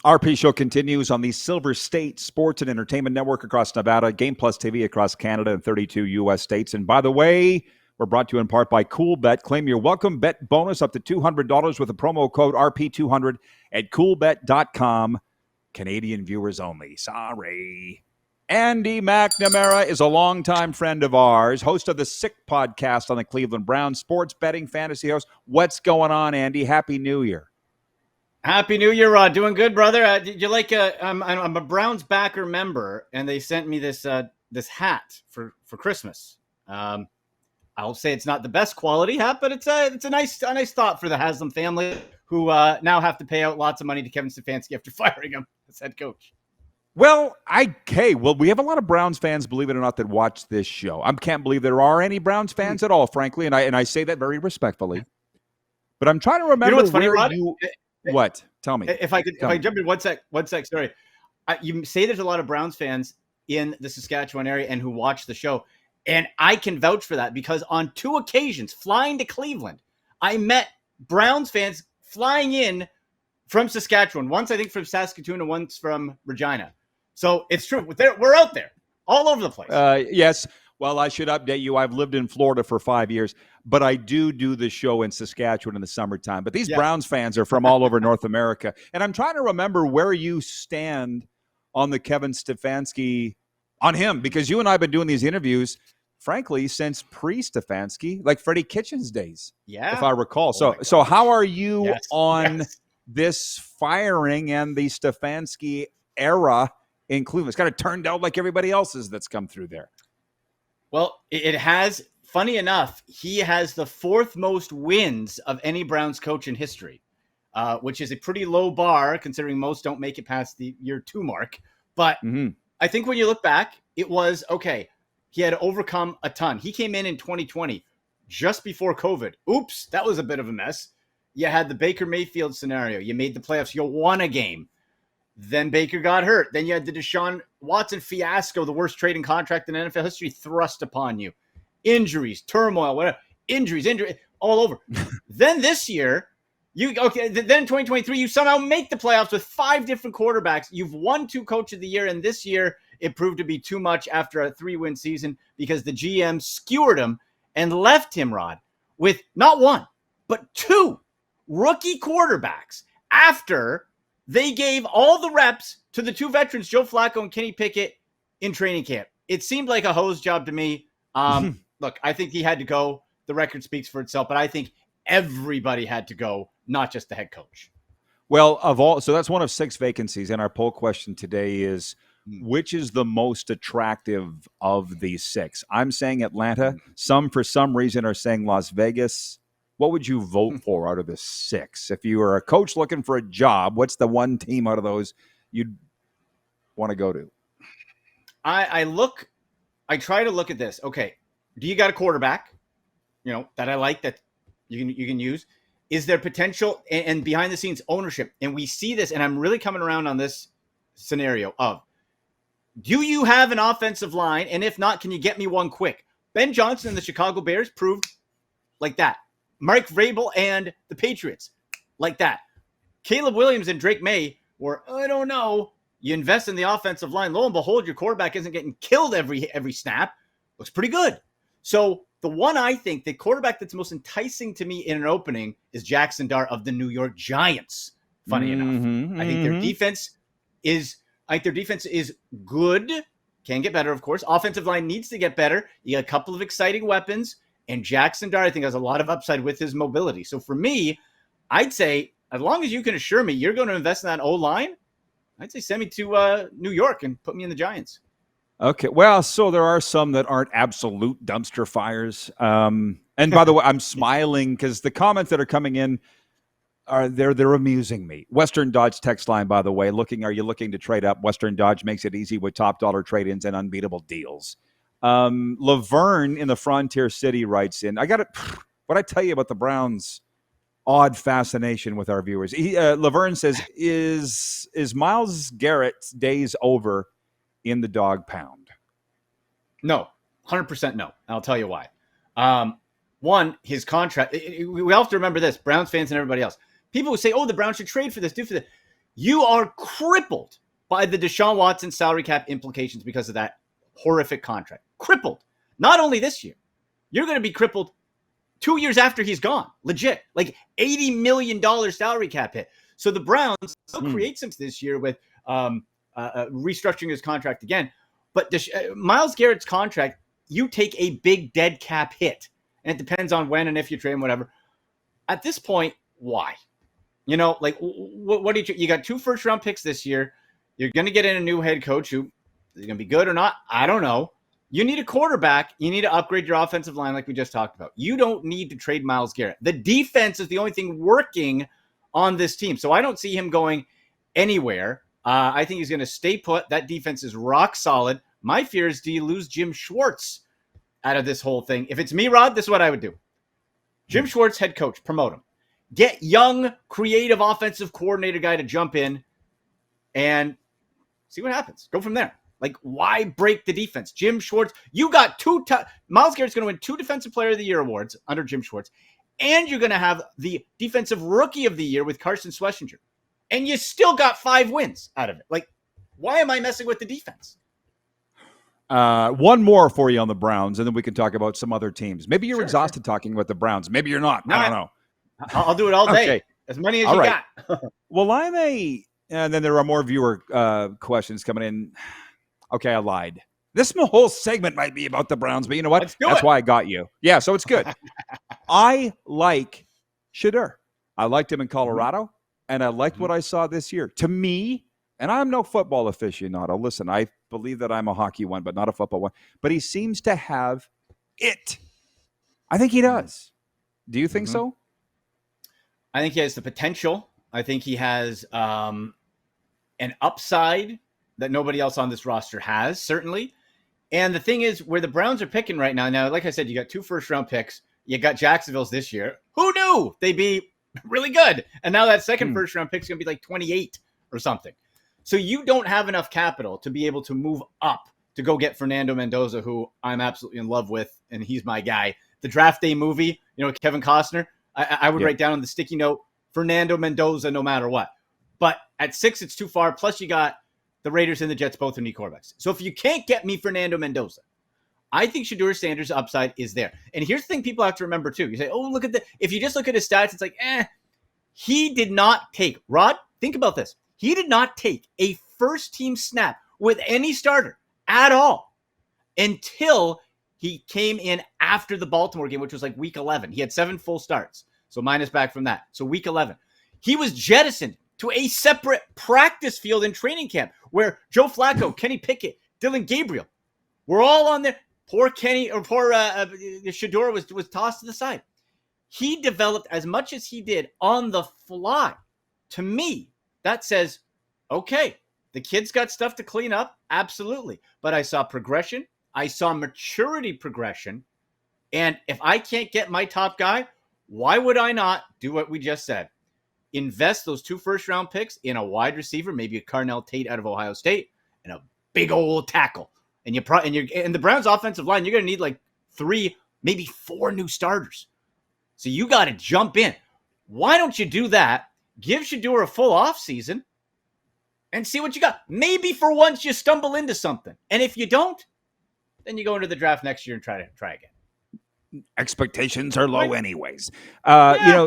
RP Show continues on the Silver State Sports and Entertainment Network across Nevada, Game Plus TV across Canada and 32 U.S. states. And by the way, we're brought to you in part by CoolBet. Claim your welcome bet bonus up to $200 with a promo code RP200 at coolbet.com. Canadian viewers only. Sorry. Andy Macnamara is a longtime friend of ours, host of the Sick podcast on the Cleveland Browns, sports betting fantasy host. What's going on, Andy? Happy New Year. Happy New Year, Rod. Doing good, brother. Did you like? I'm a Browns backer member, and they sent me this hat for Christmas. I'll say it's not the best quality hat, but it's a nice thought for the Haslam family, who now have to pay out lots of money to Kevin Stefanski after firing him as head coach. Well, we have a lot of Browns fans, believe it or not, that watch this show. I can't believe there are any Browns fans at all, frankly, and I say that very respectfully. But I'm trying to remember. You know what's funny, Rod? What? Tell me. If I jump in one sec, sorry. You say there's a lot of Browns fans in the Saskatchewan area and who watch the show, and I can vouch for that because on 2 occasions, flying to Cleveland, I met Browns fans flying in from Saskatchewan. Once, I think, from Saskatoon and once from Regina. So it's true. We're out there all over the place. Yes. Well, I should update you. I've lived in Florida for 5 years, but I do the show in Saskatchewan in the summertime. But these Browns fans are from all over North America. And I'm trying to remember where you stand on the Kevin Stefanski, on him, because you and I have been doing these interviews, frankly, since pre-Stefanski, like Freddie Kitchens days, if I recall. So how are you on this firing and the Stefanski era in Cleveland? It's kind of turned out like everybody else's that's come through there. Well, it has, funny enough, he has the 4th most wins of any Browns coach in history, which is a pretty low bar considering most don't make it past the year 2 mark. But I think when you look back, it was, okay, he had to overcome a ton. He came in 2020, just before COVID. Oops, that was a bit of a mess. You had the Baker Mayfield scenario. You made the playoffs. You won a game. Then Baker got hurt. Then you had the Deshaun Watson fiasco, the worst trading contract in NFL history, thrust upon you. Injuries, turmoil, whatever. Injuries, all over. Then this year, then 2023, you somehow make the playoffs with 5 different quarterbacks. You've won 2 Coach of the Year, and this year it proved to be too much after a 3-win season because the GM skewered him and left him, Rod, with not 1, but 2 rookie quarterbacks after they gave all the reps to the 2 veterans, Joe Flacco and Kenny Pickett, in training camp. It seemed like a hose job to me. Look, I think he had to go. The record speaks for itself, but I think everybody had to go, not just the head coach. Well, so that's one of 6 vacancies, and our poll question today is, which is the most attractive of these 6? I'm saying Atlanta. Some, for some reason, are saying Las Vegas. What would you vote for out of the 6? If you were a coach looking for a job, what's the one team out of those you'd want to go to? I try to look at this. Okay, do you got a quarterback, that I like that you can use? Is there potential and behind the scenes ownership? And we see this, and I'm really coming around on this scenario of, do you have an offensive line? And if not, can you get me one quick? Ben Johnson and the Chicago Bears proved like that. Mark Vrabel and the Patriots, like that. Caleb Williams and Drake May were, I don't know. You invest in the offensive line. Lo and behold, your quarterback isn't getting killed every snap. Looks pretty good. So the one I think, the quarterback that's most enticing to me in an opening is Jackson Dart of the New York Giants. Funny enough. I think their defense is good. Can get better, of course. Offensive line needs to get better. You got a couple of exciting weapons. And Jackson Dart, I think, has a lot of upside with his mobility. So for me, I'd say, as long as you can assure me you're going to invest in that O-line, I'd say send me to New York and put me in the Giants. Okay. Well, so there are some that aren't absolute dumpster fires. And by the way, I'm smiling because the comments that are coming in they're amusing me. Western Dodge text line, by the way, are you looking to trade up? Western Dodge makes it easy with top dollar trade-ins and unbeatable deals. Laverne in the Frontier City writes in, what I tell you about the Browns' odd fascination with our viewers. Laverne says, is Myles Garrett's days over in the dog pound? No, 100% no. I'll tell you why. One, his contract, we have to remember this, Browns fans and everybody else. People who say, the Browns should trade for this, do for this. You are crippled by the Deshaun Watson salary cap implications because of that horrific contract. Crippled. Not only this year, you're going to be crippled 2 years after he's gone. Legit. Like $80 million salary cap hit. So the Browns will create some this year with restructuring his contract again. But Myles Garrett's contract, you take a big dead cap hit. And it depends on when and if you trade him, whatever. At this point, why? You know, like, what do you got 2 first-round picks this year. You're going to get in a new head coach who is going to be good or not. I don't know. You need a quarterback. You need to upgrade your offensive line like we just talked about. You don't need to trade Myles Garrett. The defense is the only thing working on this team. So I don't see him going anywhere. I think he's going to stay put. That defense is rock solid. My fear is, do you lose Jim Schwartz out of this whole thing? If it's me, Rod, this is what I would do. Jim Schwartz, head coach, promote him. Get young, creative offensive coordinator guy to jump in and see what happens. Go from there. Like, why break the defense? Jim Schwartz, you got Myles Garrett's going to win 2 Defensive Player of the Year awards under Jim Schwartz, and you're going to have the Defensive Rookie of the Year with Carson Schlesinger, and you still got 5 wins out of it. Like, why am I messing with the defense? One more for you on the Browns, and then we can talk about some other teams. Maybe you're exhausted talking about the Browns. Maybe you're not. I don't know. I'll do it all day. Okay. As many as you got. Well, and then there are more viewer questions coming in. Okay, I lied. This whole segment might be about the Browns, but you know what? That's why I got you. Yeah, so it's good. I like Shedeur. I liked him in Colorado, and I liked what I saw this year. To me, and I'm no football aficionado. Listen, I believe that I'm a hockey one, but not a football one. But he seems to have it. I think he does. Do you think so? I think he has the potential. I think he has an upside that nobody else on this roster has, certainly. And the thing is, where the Browns are picking right now, like I said, you got 2 first-round picks. You got Jacksonville's this year. Who knew they'd be really good? And now that second first-round pick is going to be like 28 or something. So you don't have enough capital to be able to move up to go get Fernando Mendoza, who I'm absolutely in love with, and he's my guy. The Draft Day movie, Kevin Costner, I would write down on the sticky note, Fernando Mendoza no matter what. But at 6, it's too far. Plus, you got the Raiders and the Jets both need quarterbacks. So if you can't get me Fernando Mendoza, I think Shedeur Sanders' upside is there. And here's the thing people have to remember, too. You say, look at if you just look at his stats, it's like, he did not take, Rod, think about this. He did not take a first-team snap with any starter at all until he came in after the Baltimore game, which was like week 11. He had 7 full starts, so minus back from that. So week 11. He was jettisoned to a separate practice field in training camp where Joe Flacco, Kenny Pickett, Dylan Gabriel were all on there. Poor Shedeur was tossed to the side. He developed as much as he did on the fly. To me, that says, okay, the kid's got stuff to clean up. Absolutely. But I saw progression. I saw maturity progression. And if I can't get my top guy, why would I not do what we just said? Invest those 2 first-round picks in a wide receiver, maybe a Carnell Tate out of Ohio State, and a big old tackle. And the Browns' offensive line, you're going to need like 3, maybe 4 new starters. So you got to jump in. Why don't you do that? Give Shedeur a full offseason and see what you got. Maybe for once you stumble into something. And if you don't, then you go into the draft next year and try again. Expectations are low anyways.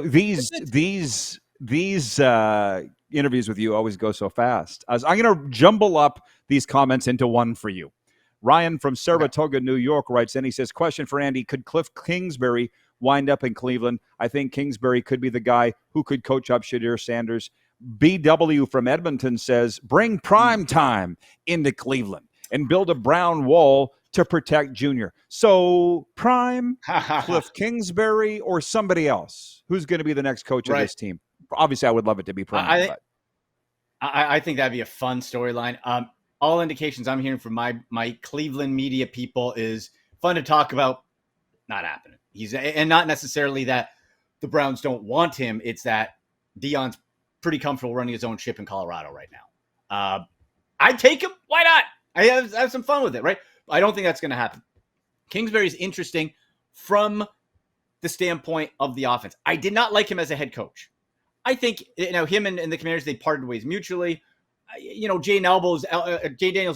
These interviews with you always go so fast. I'm going to jumble up these comments into one for you. Ryan from Saratoga, New York writes in. He says, question for Andy. Could Cliff Kingsbury wind up in Cleveland? I think Kingsbury could be the guy who could coach up Shedeur Sanders. BW from Edmonton says, bring prime time into Cleveland and build a brown wall to protect Junior. So prime, Cliff Kingsbury, or somebody else? Who's going to be the next coach of this team? Obviously, I would love it to be prime. I think that'd be a fun storyline. All indications I'm hearing from my Cleveland media people is fun to talk about. Not happening. And not necessarily that the Browns don't want him. It's that Deion's pretty comfortable running his own ship in Colorado right now. I'd take him. Why not? I have some fun with it, right? I don't think that's going to happen. Kingsbury's interesting from the standpoint of the offense. I did not like him as a head coach. I think him and the Commanders, they parted ways mutually. Jay Daniels'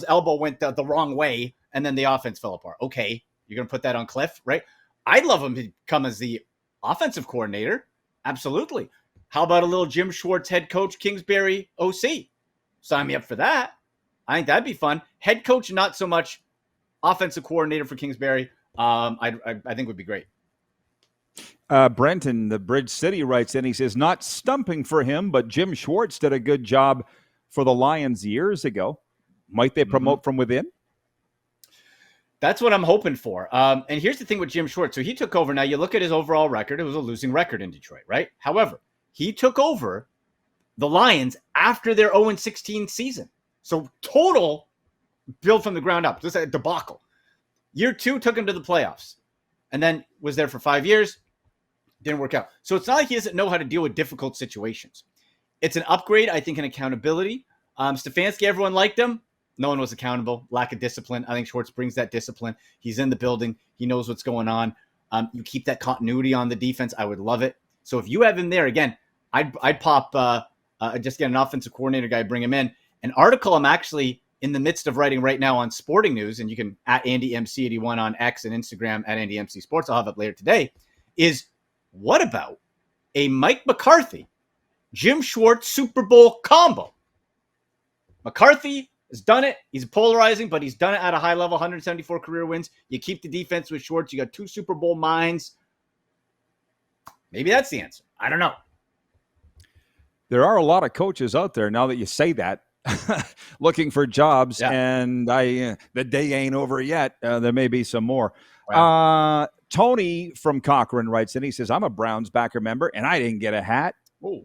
elbow went the wrong way, and then the offense fell apart. Okay, you're gonna put that on Cliff, right? I'd love him to come as the offensive coordinator. Absolutely. How about a little Jim Schwartz head coach, Kingsbury OC? Sign me up for that. I think that'd be fun. Head coach, not so much. Offensive coordinator for Kingsbury, I think would be great. Brenton, the Bridge City, writes in. He says, not stumping for him, but Jim Schwartz did a good job for the Lions years ago. Might they promote from within? That's what I'm hoping for. And here's the thing with Jim Schwartz. So he took over. Now, you look at his overall record. It was a losing record in Detroit, right? However, he took over the Lions after their 0-16 season. So total build from the ground up. Just a debacle. Year 2 took him to the playoffs. And then was there for 5 years. Didn't work out. So it's not like he doesn't know how to deal with difficult situations. It's an upgrade, I think, in accountability. Stefanski, everyone liked him. No one was accountable. Lack of discipline. I think Schwartz brings that discipline. He's in the building. He knows what's going on. You keep that continuity on the defense. I would love it. So if you have him there, again, I'd pop just get an offensive coordinator guy, bring him in. An article I'm actually in the midst of writing right now on Sporting News, and you can at AndyMC81 on X and Instagram at AndyMC Sports. I'll have it later today. Is what about a Mike McCarthy, Jim Schwartz Super Bowl combo? McCarthy has done it. He's polarizing, but he's done it at a high level, 174 career wins. You keep the defense with Schwartz. You got 2 Super Bowl minds. Maybe that's the answer. I don't know. There are a lot of coaches out there, now that you say that, looking for jobs, and the day ain't over yet. There may be some more. Wow. Tony from Cochrane writes in. He says, I'm a Browns backer member, and I didn't get a hat,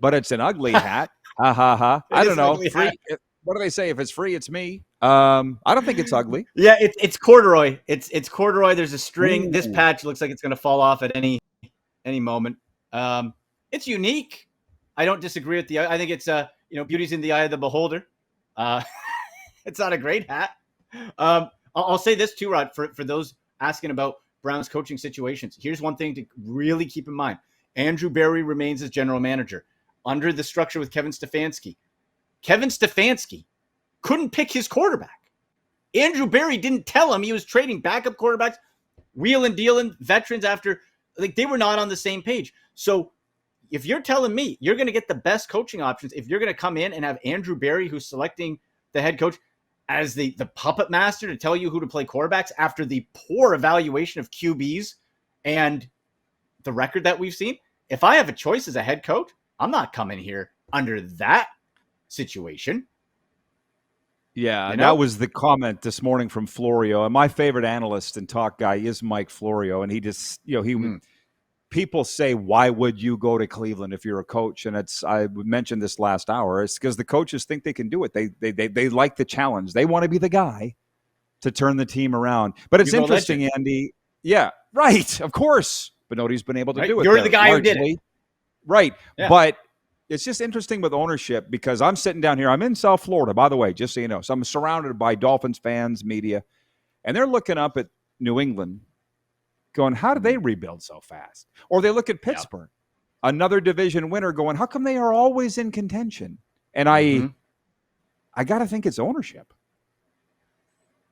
but it's an ugly hat. Ha, ha, ha. I don't know. Free. What do they say? If it's free, it's me. I don't think it's ugly. Yeah, it's corduroy. It's corduroy. There's a string. Ooh. This patch looks like it's going to fall off at any moment. It's unique. I don't disagree with I think it's beauty's in the eye of the beholder. It's not a great hat. I'll say this too, Rod, for those asking about Browns coaching situations. Here's one thing to really keep in mind. Andrew Berry remains as general manager under the structure with Kevin Stefanski. Kevin Stefanski couldn't pick his quarterback. Andrew Berry didn't tell him he was trading backup quarterbacks, wheeling, dealing veterans after, they were not on the same page. So if you're telling me you're going to get the best coaching options, if you're going to come in and have Andrew Berry, who's selecting the head coach, as the puppet master to tell you who to play quarterbacks after the poor evaluation of QBs and the record that we've seen, if I have a choice as a head coach, I'm not coming here under that situation. Yeah, that was the comment this morning from Florio. And my favorite analyst and talk guy is Mike Florio. And he just, people say, why would you go to Cleveland if you're a coach? And I mentioned this last hour. It's because the coaches think they can do it. They like the challenge. They want to be the guy to turn the team around. But it's interesting, Andy. Yeah, right. Of course. But nobody's been able to do it. You're the guy who did it. Right. Yeah. But it's just interesting with ownership because I'm sitting down here. I'm in South Florida, by the way, just so you know. So I'm surrounded by Dolphins fans, media, and they're looking up at New England going, how do they rebuild so fast? Or they look at Pittsburgh, another division winner, going, how come they are always in contention? And I got to think it's ownership.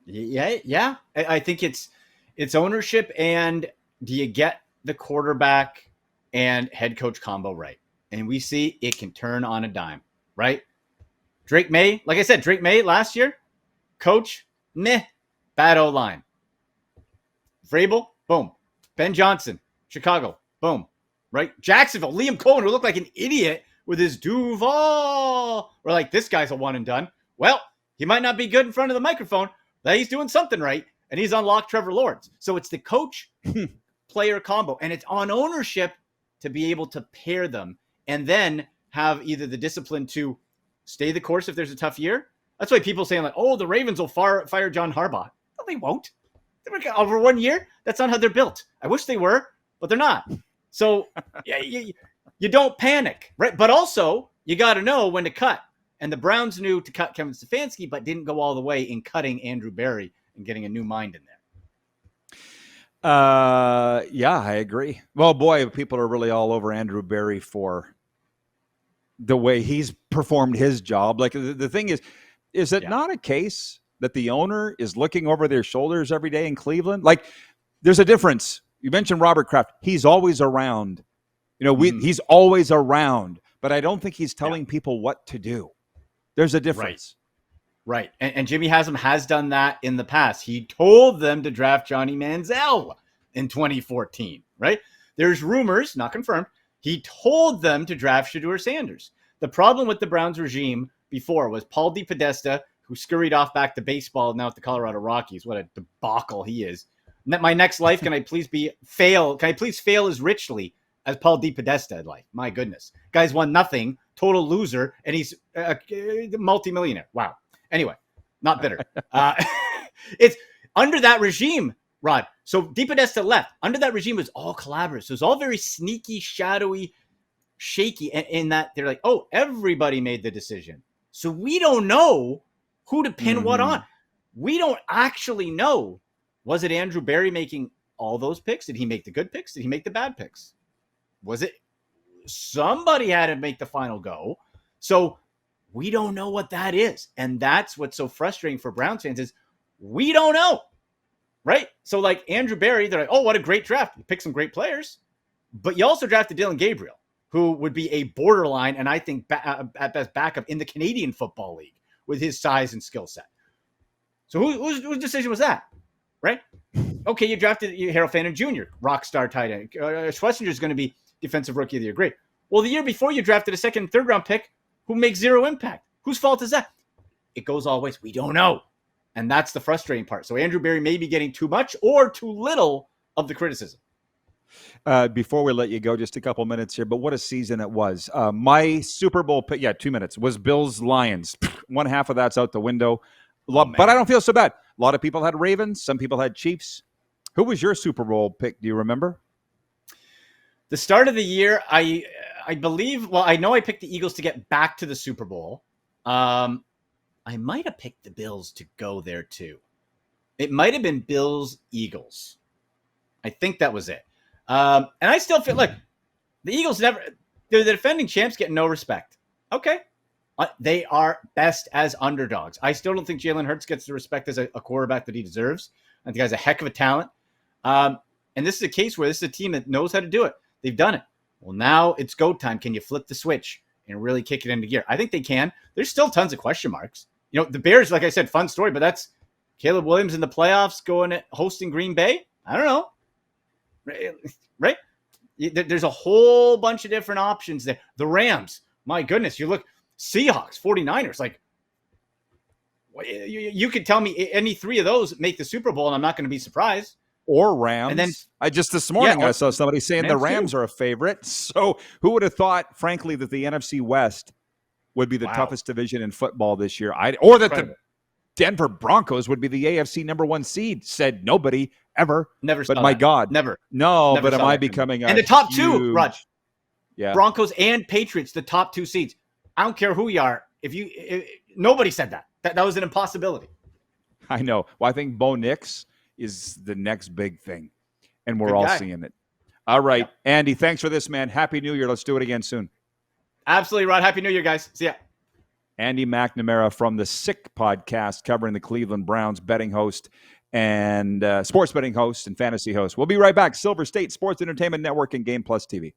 Yeah. I think it's ownership, and do you get the quarterback and head coach combo right? And we see it can turn on a dime, right? Drake May, like I said, Drake May last year, coach, bad O-line. Vrabel, boom. Ben Johnson, Chicago, boom. Right? Jacksonville, Liam Cohen, who looked like an idiot with his Duval. We're like, this guy's a one and done. Well, he might not be good in front of the microphone, but he's doing something right, and he's unlocked Trevor Lawrence. So it's the coach-player combo, and it's on ownership to be able to pair them and then have either the discipline to stay the course if there's a tough year. That's why people saying, like, oh, the Ravens will fire John Harbaugh. No, they won't. Over 1 year, that's not how they're built. I wish they were, but they're not. So you don't panic, right? But also, you got to know when to cut. And the Browns knew to cut Kevin Stefanski, but didn't go all the way in cutting Andrew Berry and getting a new mind in there. Yeah, I agree. Well, boy, people are really all over Andrew Berry for the way he's performed his job. Like the thing is it Yeah. not a case that the owner is looking over their shoulders every day in Cleveland? Like there's a difference. You mentioned Robert Kraft. He's always around. He's always around, but I don't think he's telling people what to do. There's a difference. Right. And Jimmy Haslam has done that in the past. He told them to draft Johnny Manziel in 2014, right? There's rumors, not confirmed. He told them to draft Shedeur Sanders. The problem with the Browns regime before was Paul DePodesta, who scurried off back to baseball now at the Colorado Rockies. What a debacle he is. My next life, can I please fail as richly as Paul DePodesta in life? My goodness. Guy's won nothing, total loser, and he's a multimillionaire. Wow. Anyway, not bitter. It's under that regime, Rod. So DePodesta left. Under that regime, it was all collaborative. So it was all very sneaky, shadowy, shaky in that they're like, oh, everybody made the decision. So we don't know who to pin what on. We don't actually know. Was it Andrew Berry making all those picks? Did he make the good picks? Did he make the bad picks? Was it somebody had to make the final go? So we don't know what that is. And that's what's so frustrating for Browns fans is we don't know, right? So like Andrew Berry, they're like, oh, what a great draft. You picked some great players. But you also drafted Dylan Gabriel, who would be a borderline and I think at best backup in the Canadian Football League with his size and skill set. So whose decision was that, right? Okay, you drafted Harold Fannin Jr., rock star tight end. Schlesinger is going to be defensive rookie of the year. Great. Well, the year before you drafted a second and third round pick who makes zero impact. Whose fault is that? It goes all ways. We don't know. And that's the frustrating part. So Andrew Berry may be getting too much or too little of the criticism. Before we let you go, just a couple minutes here, but what a season it was. My Super Bowl pick, 2 minutes, was Bills Lions. One half of that's out the window. But I don't feel so bad. A lot of people had Ravens. Some people had Chiefs. Who was your Super Bowl pick? Do you remember? The start of the year, I believe, I know I picked the Eagles to get back to the Super Bowl. I might have picked the Bills to go there too. It might have been Bills-Eagles. I think that was it. And I still feel like the Eagles they're the defending champs, getting no respect. Okay. They are best as underdogs. I still don't think Jalen Hurts gets the respect as a quarterback that he deserves. I think he has a heck of a talent. And this is a case where this is a team that knows how to do it. They've done it. Well, now it's go time. Can you flip the switch and really kick it into gear? I think they can. There's still tons of question marks. The Bears, like I said, fun story, but that's Caleb Williams in the playoffs hosting Green Bay. I don't know. Right? There's a whole bunch of different options there. The Rams, my goodness, you look Seahawks, 49ers, like you could tell me any three of those make the Super Bowl and I'm not going to be surprised. Or Rams. And then this morning I saw somebody saying the Rams are a favorite. So who would have thought, frankly, that the NFC West would be the toughest division in football this year? Or that the Denver Broncos would be the AFC #1 seed. Said nobody ever. Never. But my God, never. No. Never, but am I becoming and the top two, Rod? Yeah. Broncos and Patriots, the top two seeds. I don't care who you are. Nobody said that. That was an impossibility. I know. Well, I think Bo Nix is the next big thing, and we're all seeing it. All right, yep. Andy, thanks for this, man. Happy New Year. Let's do it again soon. Absolutely, Rod. Happy New Year, guys. See ya. Andy Macnamara from the Sick podcast, covering the Cleveland Browns, betting host and sports betting host and fantasy host. We'll be right back. Silver State Sports Entertainment Network and Game Plus TV.